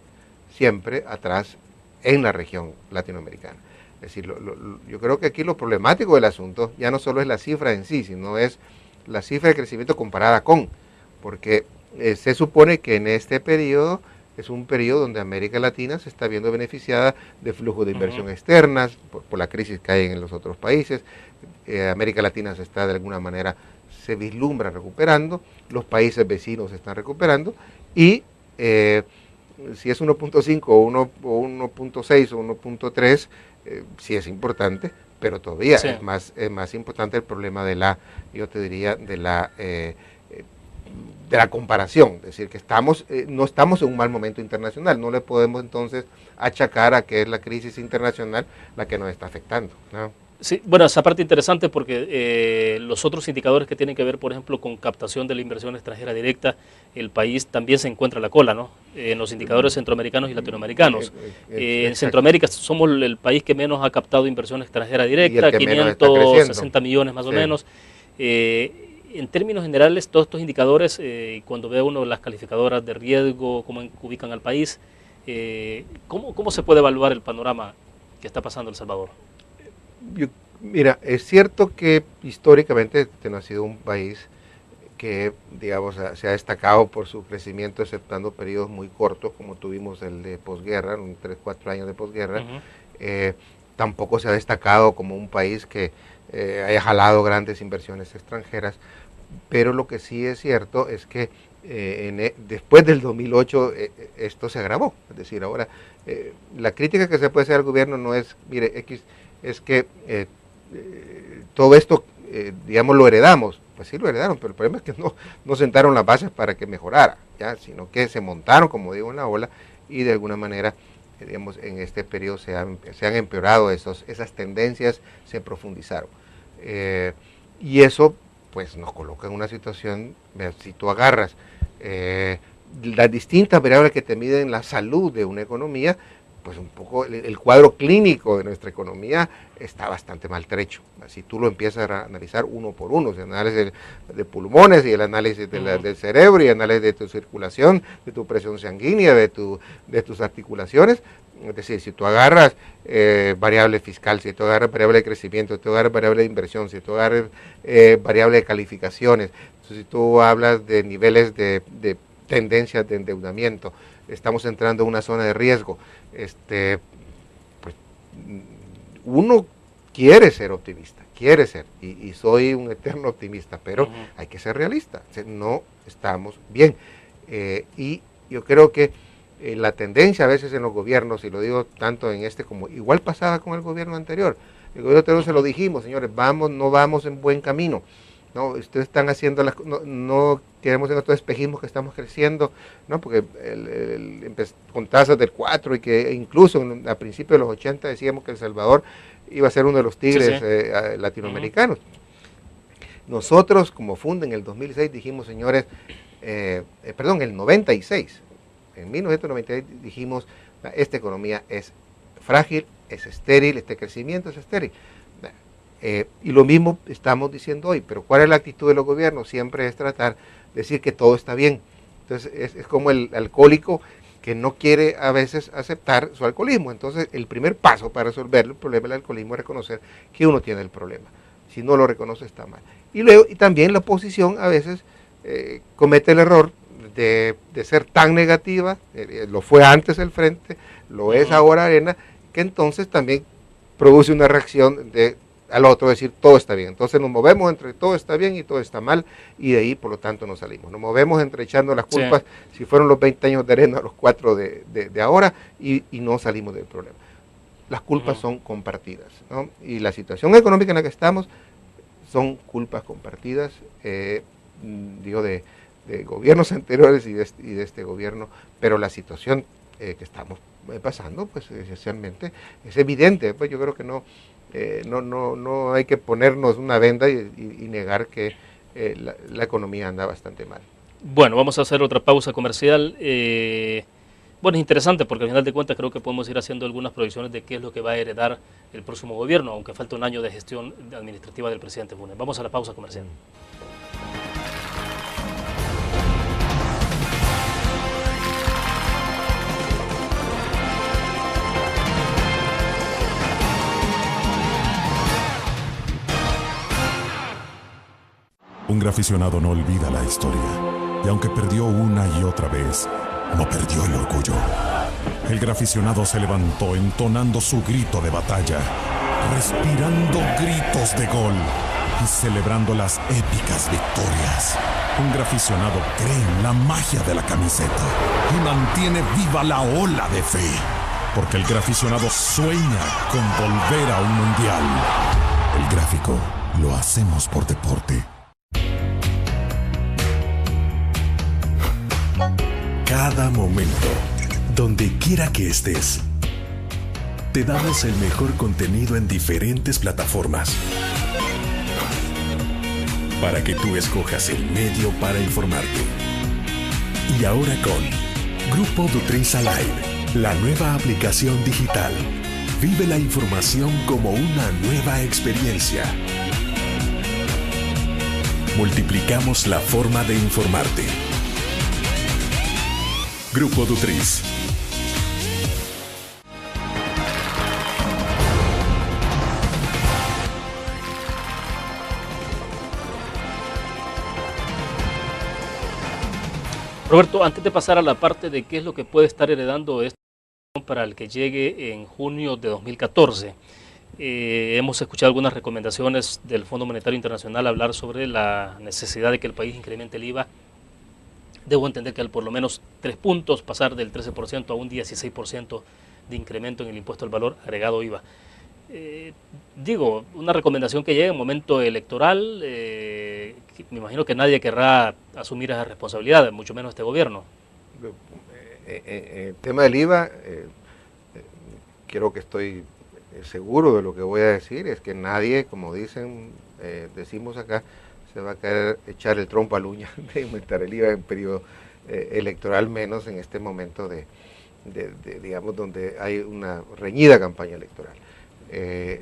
Speaker 2: siempre atrás en la región latinoamericana. Es decir, yo creo que aquí lo problemático del asunto ya no solo es la cifra en sí, sino es la cifra de crecimiento comparada con, porque se supone que en este periodo es un periodo donde América Latina se está viendo beneficiada de flujos de inversión externas, por la crisis que hay en los otros países. América Latina se está de alguna manera, se vislumbra recuperando, los países vecinos se están recuperando, y si es 1.5 o 1.6 o 1.3, sí es importante, pero todavía es más importante el problema de la, yo te diría, de la comparación, es decir, que no estamos en un mal momento internacional, no le podemos entonces achacar a que es la crisis internacional la que nos está afectando, ¿no?
Speaker 1: Sí, bueno, esa parte interesante porque los otros indicadores que tienen que ver, por ejemplo, con captación de la inversión extranjera directa, el país también se encuentra a la cola, ¿no? En los indicadores centroamericanos y latinoamericanos. En Centroamérica somos el país que menos ha captado inversión extranjera directa, 560 millones más o menos. En términos generales, todos estos indicadores, cuando ve uno las calificadoras de riesgo, cómo ubican al país, ¿cómo se puede evaluar el panorama que está pasando en El Salvador?
Speaker 2: Mira, es cierto que históricamente ha sido un país que, digamos, se ha destacado por su crecimiento, exceptando periodos muy cortos, como tuvimos el de posguerra, 3-4 años de posguerra. Tampoco se ha destacado como un país que haya jalado grandes inversiones extranjeras, pero lo que sí es cierto es que después del 2008 esto se agravó. Es decir, ahora la crítica que se puede hacer al gobierno no es, mire, es que todo esto, digamos, lo heredamos. Pues sí lo heredaron, pero el problema es que no sentaron las bases para que mejorara, ¿ya? Sino que se montaron, como digo, en la ola, y de alguna manera, digamos, en este periodo se han empeorado esas tendencias, se profundizaron. Y eso, pues, nos coloca en una situación, si tú agarras las distintas variables que te miden la salud de una economía, pues un poco el cuadro clínico de nuestra economía está bastante maltrecho. Si tú lo empiezas a analizar uno por uno, el análisis de pulmones y el análisis del cerebro y el análisis de tu circulación, de tu presión sanguínea, de tus articulaciones, es decir, si tú agarras variable fiscal, si tú agarras variable de crecimiento, si tú agarras variable de inversión, si tú agarras variable de calificaciones, si tú hablas de niveles de tendencias de endeudamiento, estamos entrando en una zona de riesgo, pues uno quiere ser optimista, y soy un eterno optimista, pero hay que ser realista, no estamos bien. Y yo creo que la tendencia a veces en los gobiernos, y lo digo tanto en este como igual pasaba con el gobierno anterior, el gobierno anterior se lo dijimos, señores, no vamos en buen camino. No, ustedes están haciendo no queremos en estos espejismos que estamos creciendo, no, porque con tasas del 4 y que incluso a principios de los 80 decíamos que El Salvador iba a ser uno de los tigres latinoamericanos. Nosotros como FUNDE en el 2006 dijimos, señores, el 96, en 1996 dijimos, esta economía es frágil, es estéril, este crecimiento es estéril. Y lo mismo estamos diciendo hoy, pero ¿cuál es la actitud de los gobiernos? Siempre es tratar de decir que todo está bien. Entonces es como el alcohólico que no quiere a veces aceptar su alcoholismo. Entonces el primer paso para resolver el problema del alcoholismo es reconocer que uno tiene el problema. Si no lo reconoce está mal. Y también la oposición a veces comete el error de ser tan negativa, lo fue antes el Frente, lo es ahora Arena, que entonces también produce una reacción al otro, decir todo está bien. Entonces nos movemos entre todo está bien y todo está mal, y de ahí por lo tanto nos salimos. Nos movemos entre echando las culpas, si fueron los 20 años de Arena, los 4 de ahora, y no salimos del problema. Las culpas son compartidas, ¿no? Y la situación económica en la que estamos son culpas compartidas, digo, de gobiernos anteriores y de este gobierno, pero la situación que estamos pasando, pues esencialmente es evidente. Pues yo creo que no hay que ponernos una venda y negar que la economía anda bastante mal.
Speaker 1: Bueno, vamos a hacer otra pausa comercial. Bueno, es interesante porque al final de cuentas creo que podemos ir haciendo algunas proyecciones de qué es lo que va a heredar el próximo gobierno, aunque falta un año de gestión administrativa del presidente Funes. Vamos a la pausa comercial.
Speaker 3: Un graficionado no olvida la historia, y aunque perdió una y otra vez, no perdió el orgullo. El graficionado se levantó entonando su grito de batalla, respirando gritos de gol y celebrando las épicas victorias. Un graficionado cree en la magia de la camiseta y mantiene viva la ola de fe, porque el graficionado sueña con volver a un mundial. El gráfico lo hacemos por deporte. Cada momento, donde quiera que estés, te damos el mejor contenido en diferentes plataformas para que tú escojas el medio para informarte. Y ahora con Grupo Dutriza Live, la nueva aplicación digital. Vive la información como una nueva experiencia. Multiplicamos la forma de informarte. Grupo Dutriz.
Speaker 1: Roberto, antes de pasar a la parte de qué es lo que puede estar heredando esto para el que llegue en junio de 2014, hemos escuchado algunas recomendaciones del Fondo Monetario Internacional hablar sobre la necesidad de que el país incremente el IVA. Debo entender que al por lo menos 3 puntos, pasar del 13% a un 16% de incremento en el impuesto al valor agregado IVA. Digo, una recomendación que llega en momento electoral, me imagino que nadie querrá asumir esa responsabilidad, mucho menos este gobierno.
Speaker 2: El tema del IVA, creo que estoy seguro de lo que voy a decir, es que nadie, como decimos acá, se va a querer echar el trompo a la uña de aumentar el IVA en periodo electoral, menos en este momento digamos, donde hay una reñida campaña electoral.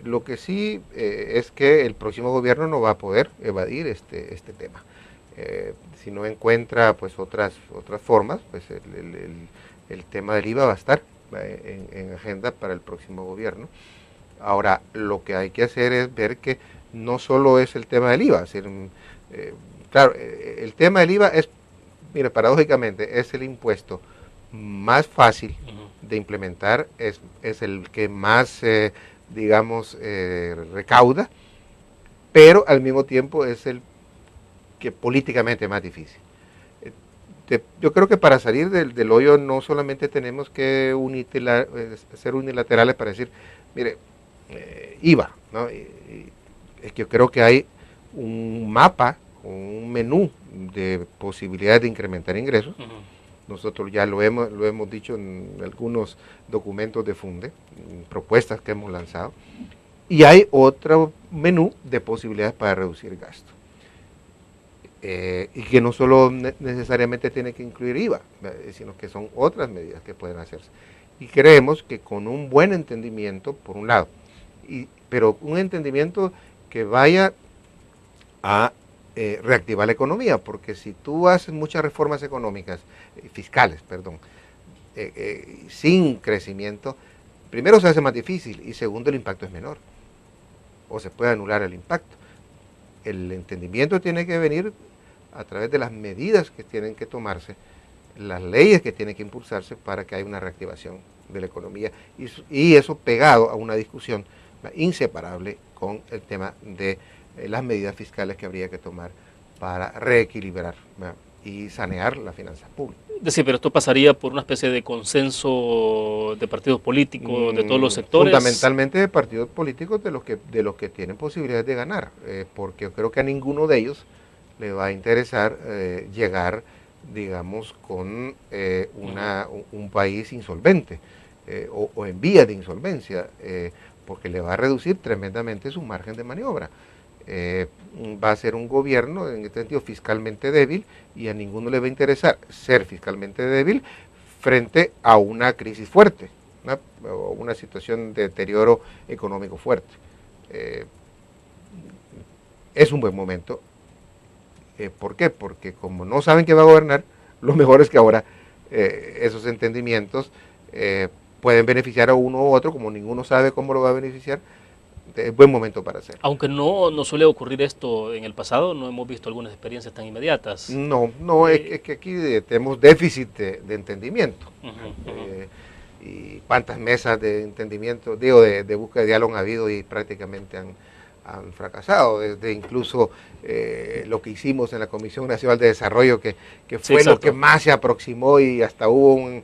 Speaker 2: Lo que sí es que el próximo gobierno no va a poder evadir este tema. Si no encuentra pues otras formas, pues el tema del IVA va a estar en agenda para el próximo gobierno. Ahora, lo que hay que hacer es ver que no solo es el tema del IVA, es decir, claro, el tema del IVA es, mire, paradójicamente, es el impuesto más fácil de implementar, es el que más, digamos, recauda, pero al mismo tiempo es el que políticamente es más difícil. Yo creo que para salir del hoyo no solamente tenemos que ser unilaterales para decir, mire, IVA, ¿no? Es que yo creo que hay un mapa, un menú de posibilidades de incrementar ingresos. Nosotros ya lo hemos dicho en algunos documentos de Funde, propuestas que hemos lanzado. Y hay otro menú de posibilidades para reducir gasto. Y que no solo necesariamente tiene que incluir IVA, sino que son otras medidas que pueden hacerse. Y creemos que con un buen entendimiento, por un lado, pero un entendimiento que vaya a reactivar la economía, porque si tú haces muchas reformas económicas, fiscales, perdón, sin crecimiento, primero se hace más difícil y segundo el impacto es menor, o se puede anular el impacto. El entendimiento tiene que venir a través de las medidas que tienen que tomarse, las leyes que tienen que impulsarse para que haya una reactivación de la economía y eso pegado a una discusión inseparable con el tema de las medidas fiscales que habría que tomar para reequilibrar y sanear las finanzas públicas.
Speaker 1: Es decir, pero esto pasaría por una especie de consenso de partidos políticos, de todos los sectores.
Speaker 2: Fundamentalmente de partidos políticos de los que tienen posibilidades de ganar, porque yo creo que a ninguno de ellos le va a interesar llegar, digamos, con un país insolvente o en vías de insolvencia, porque le va a reducir tremendamente su margen de maniobra. Va a ser un gobierno en este sentido fiscalmente débil y a ninguno le va a interesar ser fiscalmente débil frente a una crisis fuerte, o una situación de deterioro económico fuerte. Es un buen momento. ¿Por qué? Porque como no saben que va a gobernar, lo mejor es que ahora esos entendimientos pueden beneficiar a uno u otro, como ninguno sabe cómo lo va a beneficiar. Es buen momento para hacerlo.
Speaker 1: Aunque no suele ocurrir esto en el pasado, no hemos visto algunas experiencias tan inmediatas.
Speaker 2: No, es que aquí tenemos déficit de entendimiento. Y cuántas mesas de entendimiento, de búsqueda de diálogo han habido y prácticamente han fracasado, desde incluso lo que hicimos en la Comisión Nacional de Desarrollo, que fue lo que más se aproximó y hasta hubo un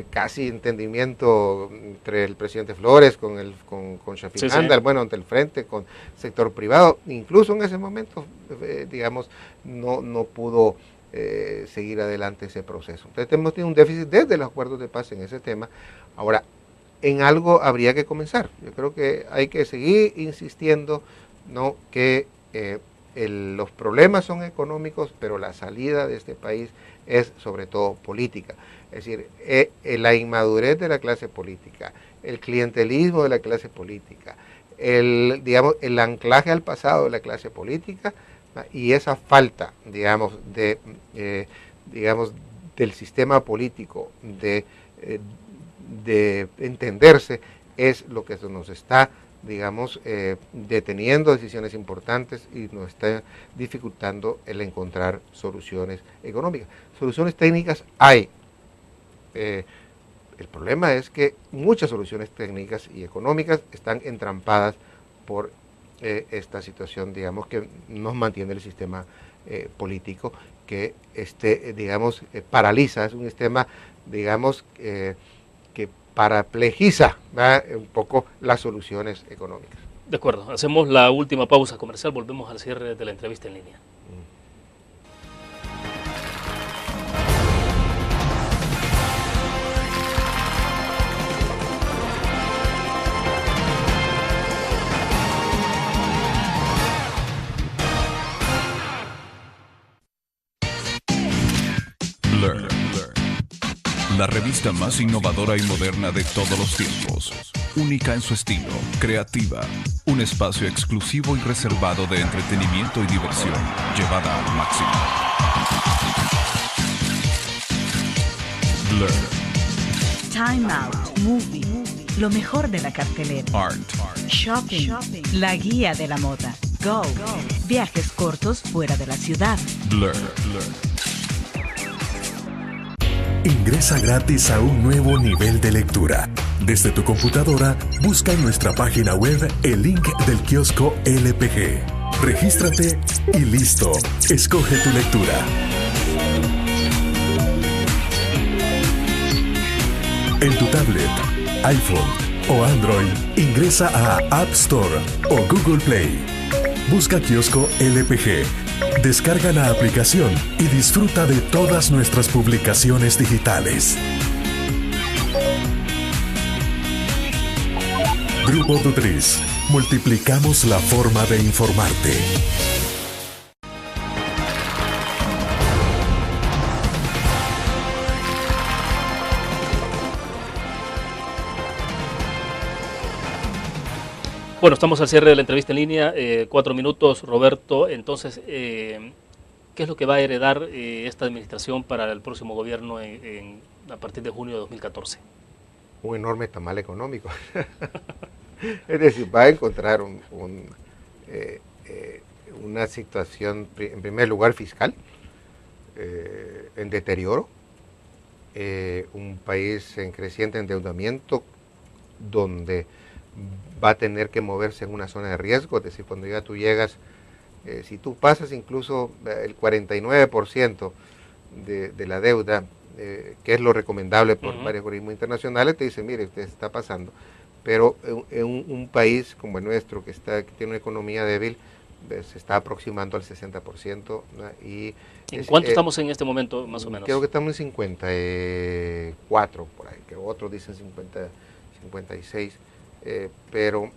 Speaker 2: casi entendimiento entre el presidente Flores con Shafik Handal, bueno, ante el frente, con el sector privado. Incluso en ese momento, digamos, no pudo seguir adelante ese proceso. Entonces hemos tenido un déficit desde los acuerdos de paz en ese tema. Ahora, en algo habría que comenzar. Yo creo que hay que seguir insistiendo, ¿no?, que los problemas son económicos, pero la salida de este país es sobre todo política. Es decir, la inmadurez de la clase política, el clientelismo de la clase política, el anclaje al pasado de la clase política, y esa falta, digamos, del sistema político de entenderse, es lo que nos está, digamos, deteniendo decisiones importantes y nos está dificultando el encontrar soluciones económicas. Soluciones técnicas hay. El problema es que muchas soluciones técnicas y económicas están entrampadas por esta situación, digamos, que nos mantiene el sistema político, que digamos, paraliza, es un sistema, digamos, que paraplejiza un poco las soluciones económicas.
Speaker 1: De acuerdo, hacemos la última pausa comercial, volvemos al cierre de la entrevista en línea.
Speaker 5: Learn. La revista más innovadora y moderna de todos los tiempos. Única en su estilo, creativa. Un espacio exclusivo y reservado de entretenimiento y diversión, llevada al máximo. Learn.
Speaker 6: Time Out, Movie, lo mejor de la cartelera.
Speaker 5: Art.
Speaker 6: Shopping, la guía de la moda. Go, viajes cortos fuera de la ciudad.
Speaker 5: Blur.
Speaker 3: Ingresa gratis a un nuevo nivel de lectura. Desde tu computadora, busca en nuestra página web el link del kiosco LPG. Regístrate y listo. Escoge tu lectura. En tu tablet, iPhone o Android, ingresa a App Store o Google Play. Busca kiosco LPG. Descarga la aplicación y disfruta de todas nuestras publicaciones digitales. Grupo Dutriz. Multiplicamos la forma de informarte.
Speaker 1: Bueno, estamos al cierre de la entrevista en línea, 4 minutos, Roberto. Entonces, ¿qué es lo que va a heredar esta administración para el próximo gobierno a partir de junio de 2014?
Speaker 2: Un enorme tamal económico. Es decir, va a encontrar una situación, en primer lugar, fiscal, en deterioro, un país en creciente endeudamiento, donde va a tener que moverse en una zona de riesgo. Es decir, cuando ya tú llegas, si tú pasas incluso el 49% de la deuda, que es lo recomendable por varios organismos internacionales, te dicen, mire, usted está pasando. Pero en un país como el nuestro, que tiene una economía débil, se está aproximando al 60%. ¿En
Speaker 1: cuánto estamos en este momento, más o menos?
Speaker 2: Creo que estamos en 54, por ahí, que otros dicen 56, pero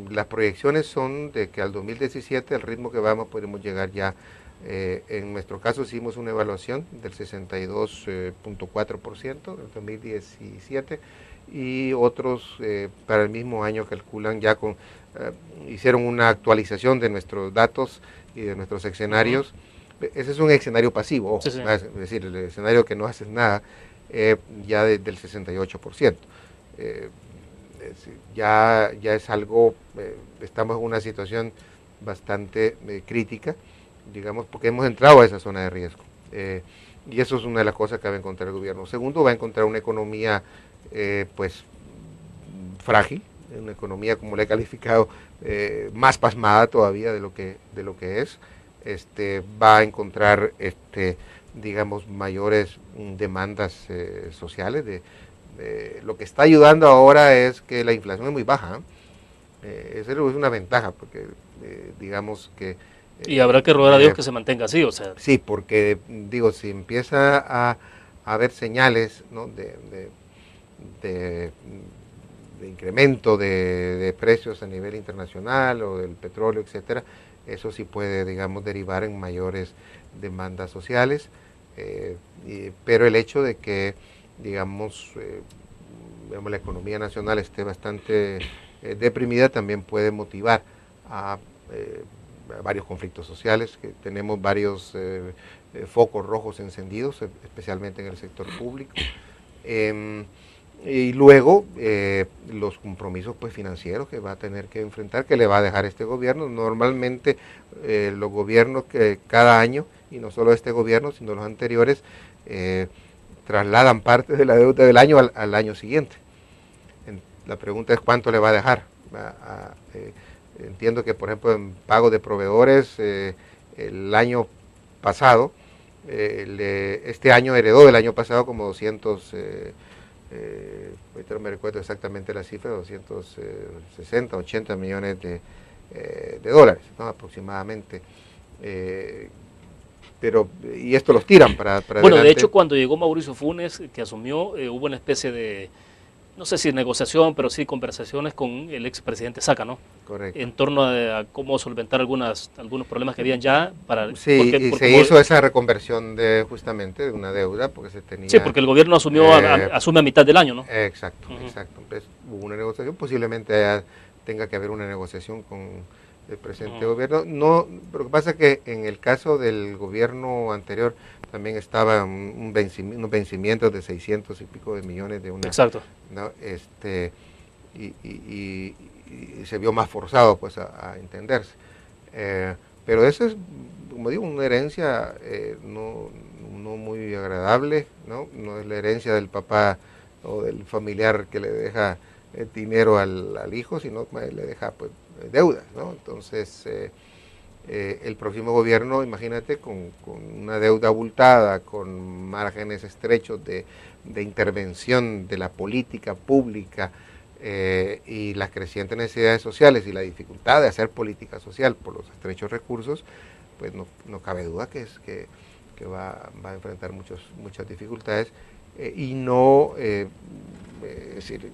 Speaker 2: las proyecciones son de que al 2017, el ritmo que vamos, podemos llegar ya, en nuestro caso hicimos una evaluación del 62.4% en 2017, y otros para el mismo año calculan ya hicieron una actualización de nuestros datos y de nuestros escenarios. Ese es un escenario pasivo, ojo, es decir, el escenario que no haces nada, ya del 68%. Ya es algo, estamos en una situación bastante crítica, digamos, porque hemos entrado a esa zona de riesgo. Y eso es una de las cosas que va a encontrar el gobierno. Segundo, va a encontrar una economía pues frágil, una economía, como le he calificado, más pasmada todavía de lo que es. Va a encontrar digamos, mayores demandas sociales. Lo que está ayudando ahora es que la inflación es muy baja. Eso es una ventaja, porque digamos que...
Speaker 1: y habrá que rogar a Dios que se mantenga así, o sea...
Speaker 2: Sí, porque digo, si empieza a haber señales, ¿no?, de incremento de precios a nivel internacional o del petróleo, etcétera, eso sí puede, digamos, derivar en mayores demandas sociales, pero el hecho de que, digamos, la economía nacional esté bastante deprimida también puede motivar a varios conflictos sociales, que tenemos varios focos rojos encendidos, especialmente en el sector público. Y luego los compromisos pues financieros que va a tener que enfrentar, que le va a dejar este gobierno. Normalmente los gobiernos que cada año, y no solo este gobierno, sino los anteriores, trasladan parte de la deuda del año al año siguiente. La pregunta es cuánto le va a dejar. Entiendo que, por ejemplo, en pago de proveedores, el año pasado, este año heredó del año pasado como 200... ahorita no me recuerdo exactamente la cifra, 260, 80 millones de dólares, ¿no?, aproximadamente. Y esto los tiran para
Speaker 1: bueno,
Speaker 2: adelante.
Speaker 1: De hecho, cuando llegó Mauricio Funes, que asumió, hubo una especie de, no sé si negociación, pero sí conversaciones con el expresidente Saca, ¿no?
Speaker 2: Correcto.
Speaker 1: En torno a cómo solventar algunos problemas que habían ya.
Speaker 2: Sí, porque se hizo esa reconversión justamente de una deuda, porque se tenía...
Speaker 1: Sí, porque el gobierno asume a mitad del año, ¿no?
Speaker 2: Exacto, exacto. Entonces hubo una negociación, posiblemente tenga que haber una negociación con el presente gobierno. No, pero lo que pasa es que en el caso del gobierno anterior también estaba unos vencimientos de 600 y pico de millones de una...
Speaker 1: Exacto.
Speaker 2: ¿no? Y se vio más forzado pues a entenderse. Pero eso es, como digo, una herencia no muy agradable, ¿no? No es la herencia del papá o del familiar que le deja dinero al hijo, sino que le deja pues deudas, ¿no? Entonces el próximo gobierno, imagínate, con una deuda abultada, con márgenes estrechos de intervención de la política pública, y las crecientes necesidades sociales y la dificultad de hacer política social por los estrechos recursos, pues no cabe duda que va a enfrentar muchas dificultades, y no, es decir,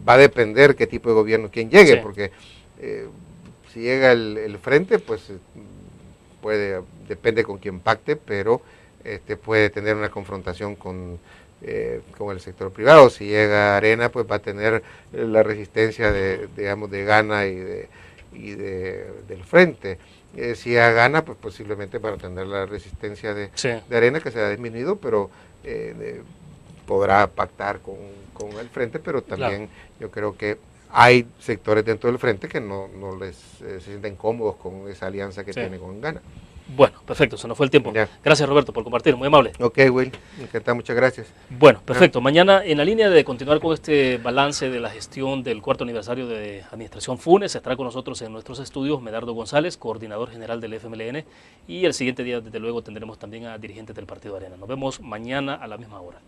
Speaker 2: va a depender qué tipo de gobierno, quién llegue, sí. Porque si llega el frente, pues depende con quién pacte, pero puede tener una confrontación con el sector privado. Si llega Arena, pues va a tener la resistencia de Gana y del Frente. Si llega Gana, pues posiblemente para tener la resistencia de Arena, que se ha disminuido, pero podrá pactar con el Frente, pero también yo creo que hay sectores dentro del Frente que no se sienten cómodos con esa alianza que tiene con Gana.
Speaker 1: Bueno, perfecto, se nos fue el tiempo.
Speaker 2: Ya.
Speaker 1: Gracias, Roberto, por compartir, muy amable.
Speaker 2: Ok, Will, encantado, muchas gracias.
Speaker 1: Bueno, perfecto. Mañana, en la línea de continuar con este balance de la gestión del cuarto aniversario de Administración FUNES, estará con nosotros en nuestros estudios Medardo González, coordinador general del FMLN, y el siguiente día, desde luego, tendremos también a dirigentes del Partido Arena. Nos vemos mañana a la misma hora.